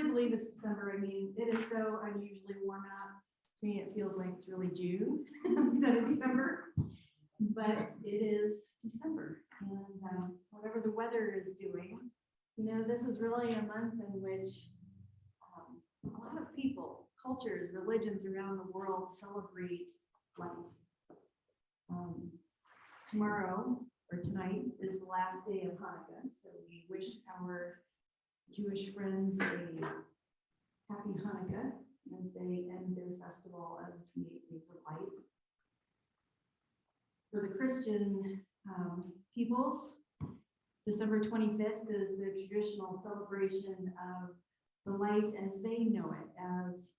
to believe it's December. I mean, it is so unusually warm out. To me, it feels like it's really June instead of December. But it is December, and whatever the weather is doing, this is really a month in which a lot of people, cultures, religions around the world celebrate light. Tomorrow or tonight is the last day of Hanukkah, so we wish our Jewish friends a happy Hanukkah as they end their festival of the 8 days of light. For the Christian peoples, December 25th is the traditional celebration of the light as they know it, as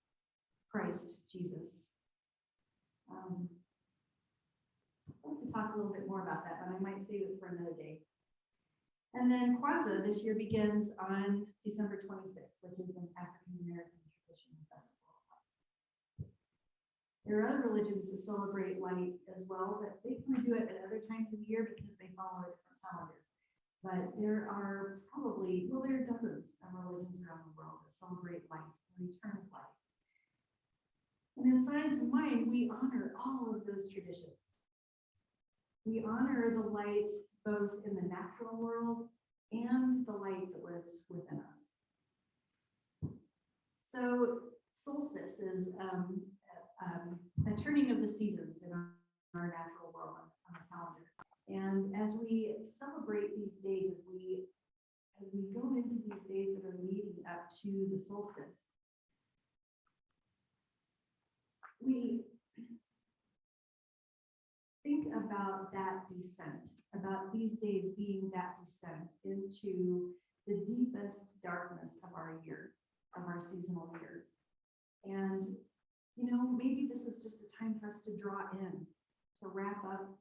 Christ Jesus. I'd like to talk a little bit more about that, but I might save it for another day. And then Kwanzaa this year begins on December 26th, which is an African-American traditional festival of light. There are other religions that celebrate light as well, but they can do it at other times of the year because they follow a different calendar. But there are there are dozens of religions around the world that celebrate light, the return of light. And in Science of Mind, we honor all of those traditions. We honor the light both in the natural world and the light that lives within us. So solstice is a turning of the seasons in our natural world on the calendar. And as we celebrate these days, as we go into these days that are leading up to the solstice, we think about that descent, about these days being that descent into the deepest darkness of our year, of our seasonal year. And, maybe this is just a time for us to draw in, to wrap up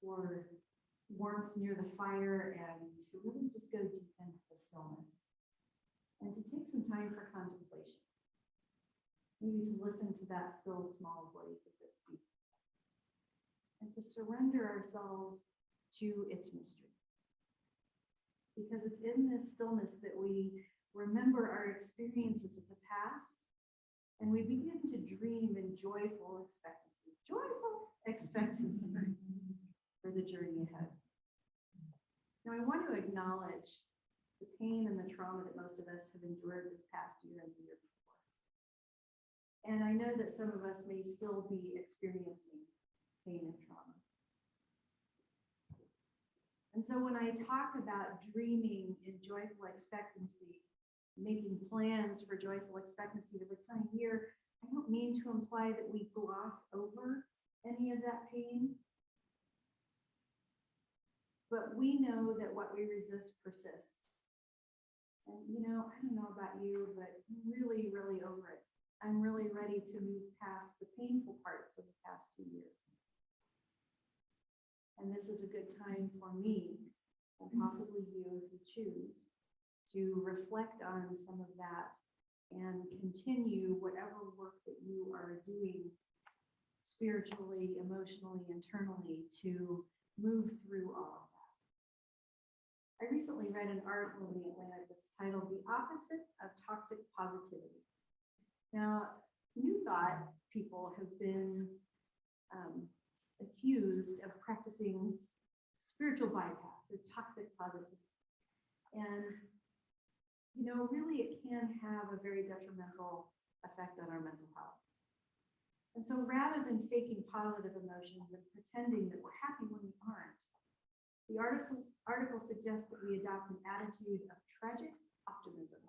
for warmth near the fire, and to really just go deep into the stillness, and to take some time for contemplation. Maybe to listen to that still small voice as it speaks, and to surrender ourselves to its mystery. Because it's in this stillness that we remember our experiences of the past, and we begin to dream in joyful expectancy for the journey ahead. Now, I want to acknowledge the pain and the trauma that most of us have endured this past year and the year before. And I know that some of us may still be experiencing pain and trauma. And so when I talk about dreaming in joyful expectancy, making plans for joyful expectancy of the coming year, I don't mean to imply that we gloss over any of that pain. But we know that what we resist persists. And I don't know about you, but I'm really, really over it. I'm really ready to move past the painful parts of the past 2 years. And this is a good time for me, and possibly you if you choose, to reflect on some of that and continue whatever work that you are doing spiritually, emotionally, internally to move through all of that. I recently read an article in the Atlantic that's titled "The Opposite of Toxic Positivity." Now, New Thought people have been accused of practicing spiritual bypass or toxic positivity. And, really it can have a very detrimental effect on our mental health. And so rather than faking positive emotions and pretending that we're happy when we aren't, the article suggests that we adopt an attitude of tragic optimism.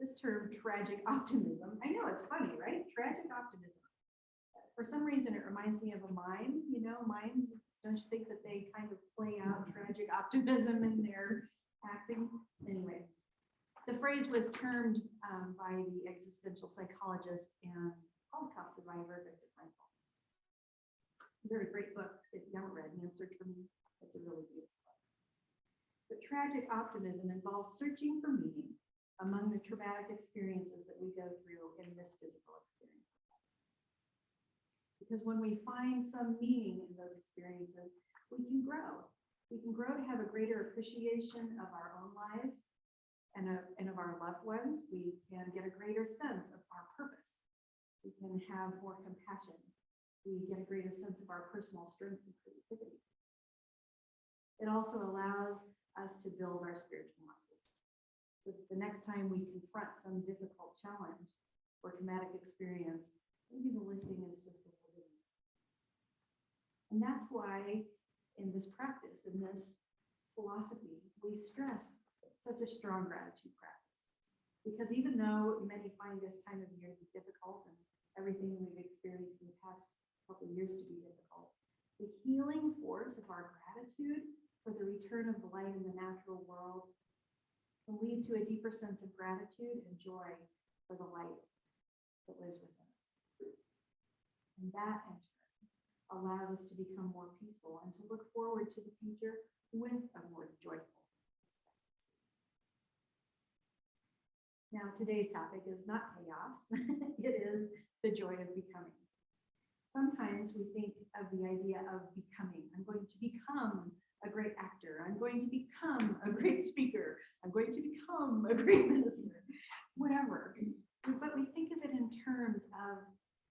This term, tragic optimism, I know it's funny, right? Tragic optimism. For some reason, it reminds me of a mime. Mimes, don't you think that they kind of play out tragic optimism in their acting? Anyway, the phrase was termed by the existential psychologist and Holocaust survivor, Viktor Frankl. Very great book. If you haven't read Man Search for Me, it's a really beautiful book. But tragic optimism involves searching for meaning among the traumatic experiences that we go through in this physical experience. Because when we find some meaning in those experiences, we can grow. We can grow to have a greater appreciation of our own lives and of our loved ones, we can get a greater sense of our purpose. We can have more compassion. We get a greater sense of our personal strengths and creativity. It also allows us to build our spiritual muscles. So the next time we confront some difficult challenge or traumatic experience, maybe the lifting is just a little bit easier. And that's why in this practice, in this philosophy, we stress such a strong gratitude practice. Because even though many find this time of year to be difficult and everything we've experienced in the past couple of years to be difficult, the healing force of our gratitude for the return of the light in the natural world can lead to a deeper sense of gratitude and joy for the light that lives within us. And that, in turn, allows us to become more peaceful and to look forward to the future with a more joyful expectancy. Now, today's topic is not chaos. It is the joy of becoming. Sometimes we think of the idea of becoming. I'm going to become a great actor. I'm going to become a great speaker. I'm going to become a great minister, whatever. But we think of it in terms of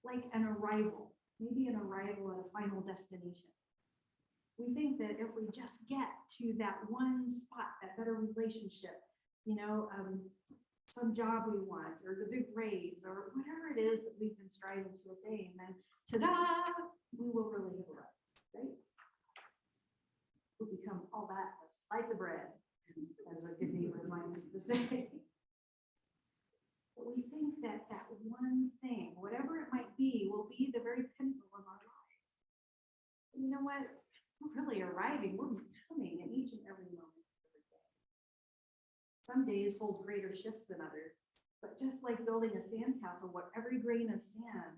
like an arrival, maybe an arrival at a final destination. We think that if we just get to that one spot, that better relationship, some job we want, or the big raise, or whatever it is that we've been striving to attain, then ta-da, we will really have arrived, right? We'll become all that, a slice of bread, as a good neighbor of mine used to say. But we think that that one thing, whatever it might be, will be the very pinnacle of our lives. And you know what? We're really arriving, we're becoming in each and every moment. Some days hold greater shifts than others, but just like building a sandcastle where every grain of sand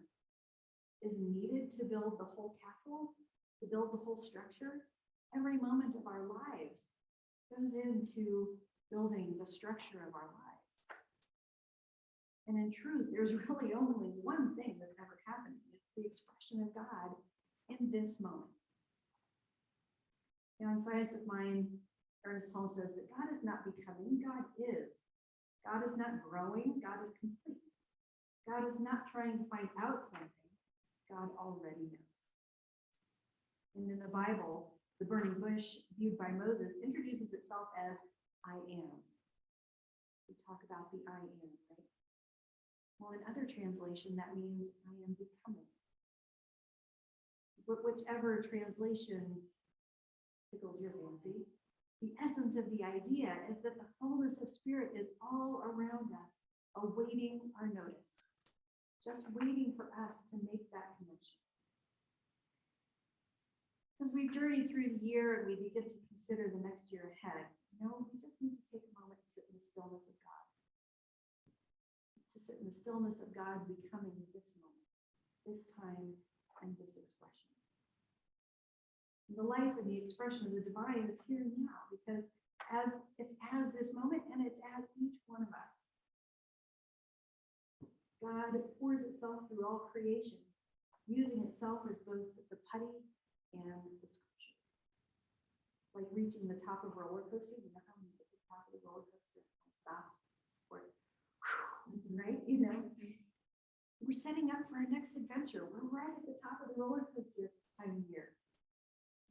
is needed to build the whole castle, to build the whole structure, every moment of our lives goes into building the structure of our lives. And in truth, there's really only one thing that's ever happening. It's the expression of God in this moment. Now, in Science of Mind, Ernest Holmes says that God is not becoming, God is. God is not growing, God is complete. God is not trying to find out something, God already knows. And in the Bible, the burning bush viewed by Moses introduces itself as I am. We talk about the I am, right? Well, in other translation, that means I am becoming. But whichever translation tickles your fancy, the essence of the idea is that the fullness of spirit is all around us, awaiting our notice, just waiting for us to make that connection. As we journey through the year and we begin to consider the next year ahead, we just need to take a moment to sit in the stillness of God. To sit in the stillness of God becoming this moment, this time, and this expression. The life and the expression of the divine is here and now, because it's as this moment and it's as each one of us. God pours itself through all creation, using itself as both the putty and the sculpture. Like reaching the top of a roller coaster, you know how when you get to the top of the roller coaster, it stops, or right? We're setting up for our next adventure. We're right at the top of the roller coaster this time of year.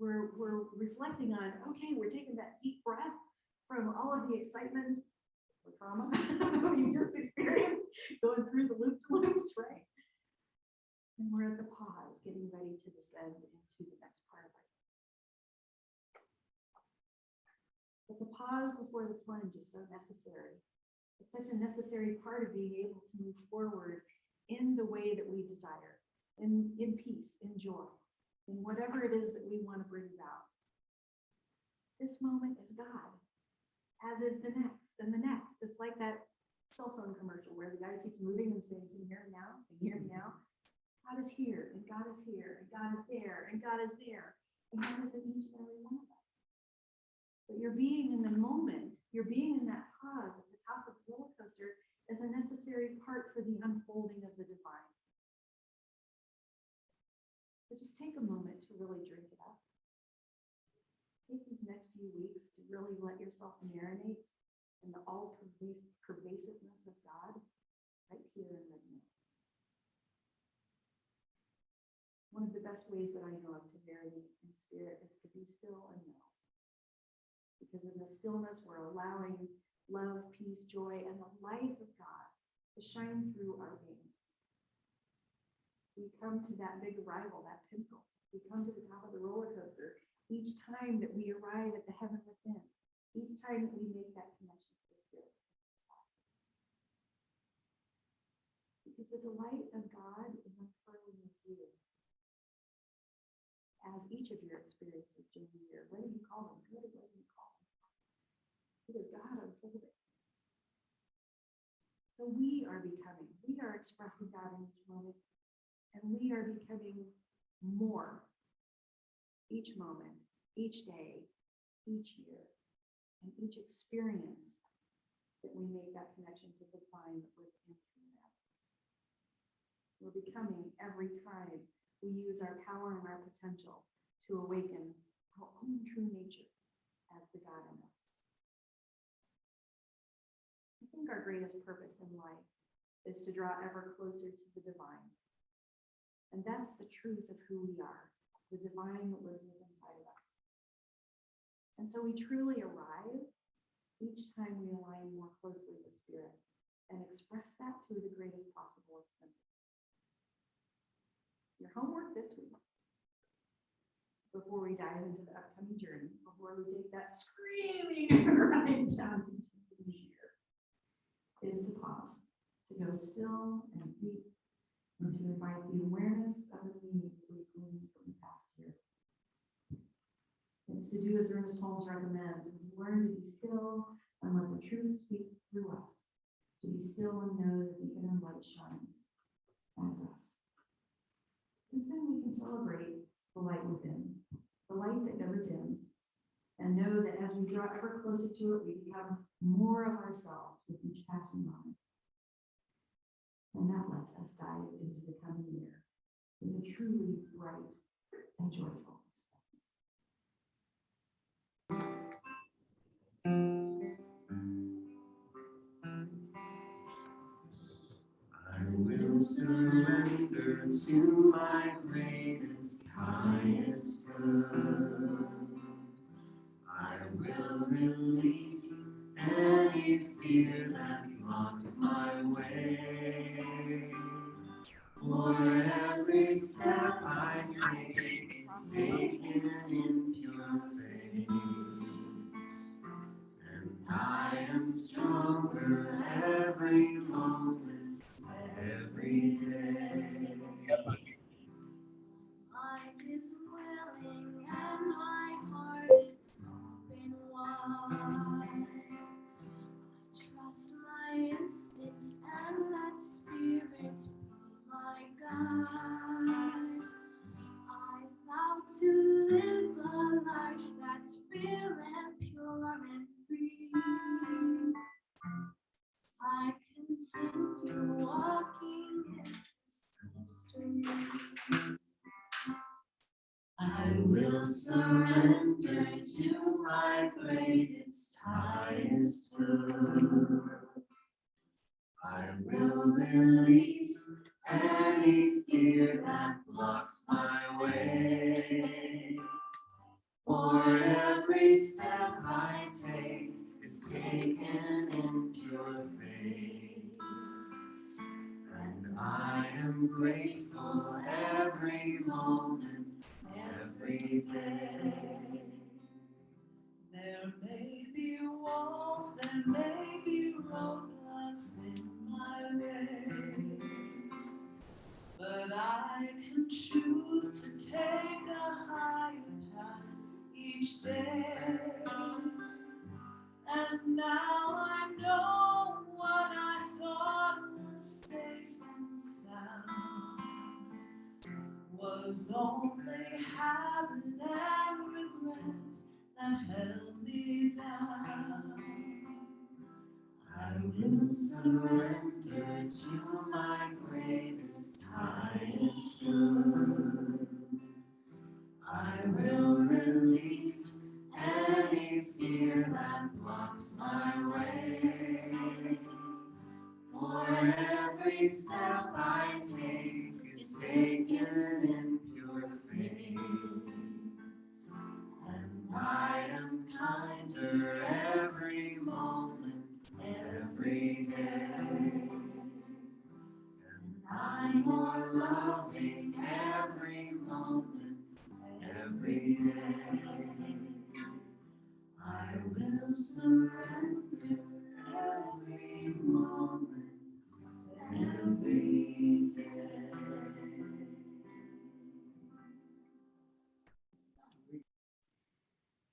We're reflecting on, okay, we're taking that deep breath from all of the excitement or trauma you just experienced, going through the loop-to-loops, right? And we're at the pause, getting ready to descend into the next part of our day. But the pause before the plunge is so necessary. It's such a necessary part of being able to move forward in the way that we desire, in peace, in joy, in whatever it is that we want to bring about. This moment is God, as is the next and the next. It's like that cell phone commercial where the guy keeps moving and saying, can you hear me now? Can you hear me now? God is here, and God is here, and God is there, and God is there, and God is in each and every one of us. But your being in the moment, your being in that pause at the top of the roller coaster is a necessary part for the unfolding of the divine. So just take a moment to really drink it up. Take these next few weeks to really let yourself marinate and the all-pervasiveness of God right here and right now. One of the best ways that I know of to marinate in spirit is to be still and know. Because in the stillness, we're allowing love, peace, joy, and the life of God to shine through our veins. We come to that big arrival, that pinnacle. We come to the top of the roller coaster each time that we arrive at the heaven within, each time that we make that connection to the Spirit. Because the delight of God is unfurling this year. As each of your experiences during the year, whether you call them good or whether you call them bad, it is God unfolding. So we are expressing God in each moment, and we are becoming more each moment, each day, each year, and each experience that we make that connection to the divine that lives in through us. We're becoming every time we use our power and our potential to awaken our own true nature as the God in us. I think our greatest purpose in life is to draw ever closer to the divine. And that's the truth of who we are, the divine that lives within inside of us. And so we truly arrive each time we align more closely with Spirit and express that to the greatest possible extent. Your homework this week, before we dive into the upcoming journey, before we take that screaming ride down into the new year, is to pause, to go still and deep, and to invite the awareness of the meaning that we gleaned from the past year. It's to do as Ernest Holmes recommends, and to learn to be still and let the truth speak through us, to be still and know that the inner light shines as us. Because then we can celebrate the light within, the light that never dims, and know that as we draw ever closer to it, we become more of ourselves with each passing moment. And that lets us dive into the coming year with a truly bright and joyful experience. I will surrender to my greatest, highest good. I will release any fear that blocks my way. For every step I take is taken in pure faith. And I am stronger every moment, every day. My mind is willing and my heart is open wide. I trust my instincts and let spirit be my guide. I vow to live a life that's real and pure and free. I continue walking in this mystery. I will surrender to my greatest, highest good. I will release any fear that blocks my way. For every step I take is taken in pure faith. And I am grateful every moment, every day. There may be walls, there may be roadblocks in my way, but I can choose to take a higher path each day. And now I know what I thought was safe and sound was only habit and regret that held me down. I will surrender to my greatest, highest good. I will release any fear that blocks my way. every step I take is taken in pure faith. And I am kinder every moment, every day. And I'm more loving every moment, every day. I will surrender every moment, every day.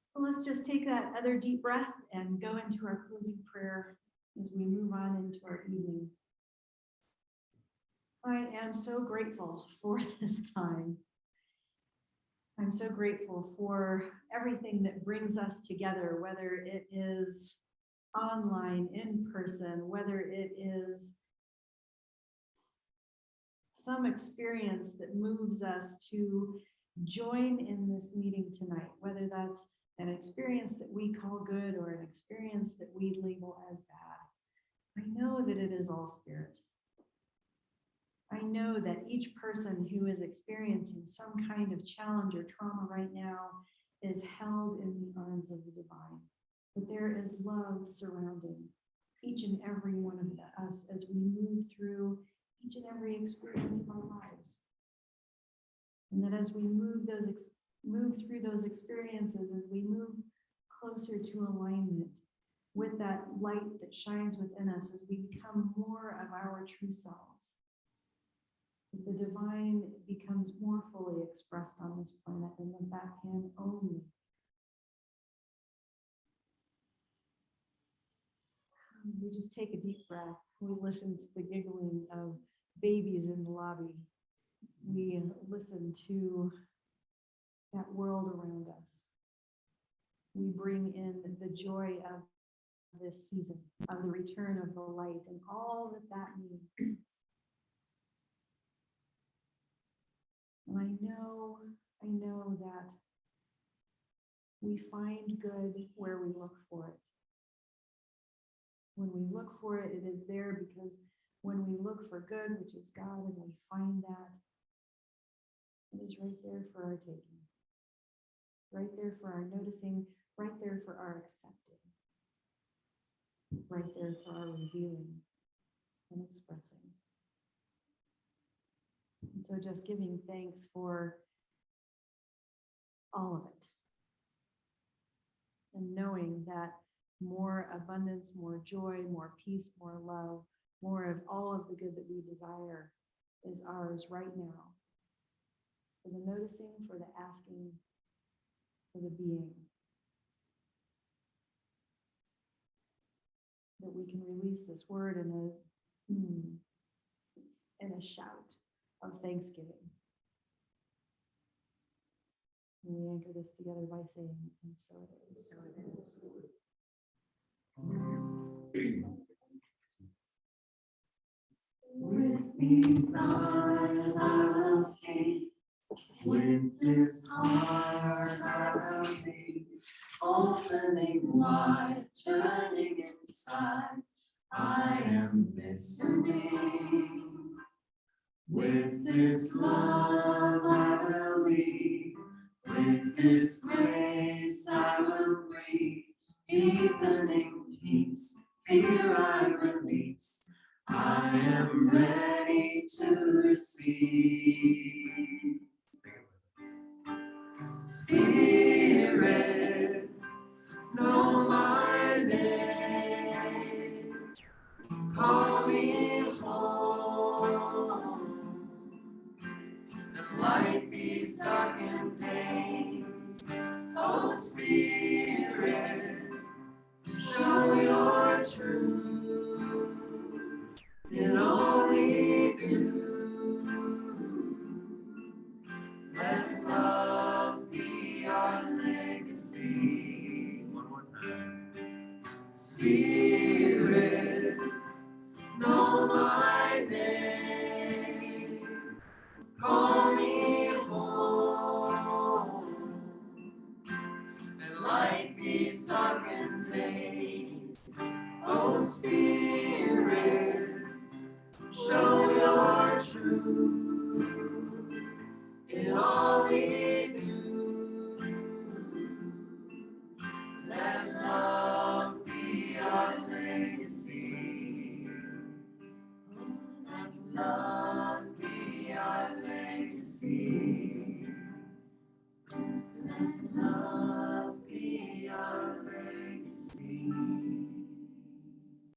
So let's just take that other deep breath and go into our closing prayer as we move on into our evening. I am so grateful for this time. I'm so grateful for everything that brings us together, whether it is online, in person, whether it is some experience that moves us to join in this meeting tonight, whether that's an experience that we call good or an experience that we label as bad. I know that it is all spirit. I know that each person who is experiencing some kind of challenge or trauma right now is held in the arms of the divine. But there is love surrounding each and every one of us as we move through each and every experience of our lives. And that as we move through those experiences, as we move closer to alignment with that light that shines within us, as we become more of our true selves, the divine becomes more fully expressed on this planet than that can only. We just take a deep breath. We listen to the giggling of babies in the lobby. We listen to that world around us. We bring in the joy of this season, of the return of the light and all that that means. And I know that we find good where we look for it. When we look for it, it is there, because when we look for good, which is God, and we find that, it is right there for our taking, right there for our noticing, right there for our accepting, right there for our revealing and expressing. And so just giving thanks for all of it. And knowing that more abundance, more joy, more peace, more love, more of all of the good that we desire is ours right now. For the noticing, for the asking, for the being. That we can release this word in a shout of thanksgiving. And we anchor this together by saying, and so it is. So it is. With these eyes I will see, with this heart I will be, opening wide, turning inside, I am listening. With this love I will lead, with this grace I will breathe, deepening peace, fear I release. I am ready to receive. Spirit, know my name. Call me home and light these darkened days. Oh, Spirit, show your truth in all we do. Let love be our legacy. One more time. Spirit, know my name. Call me home and light these darkened days. Oh, Spirit, in all we do. Let love be our legacy. Let love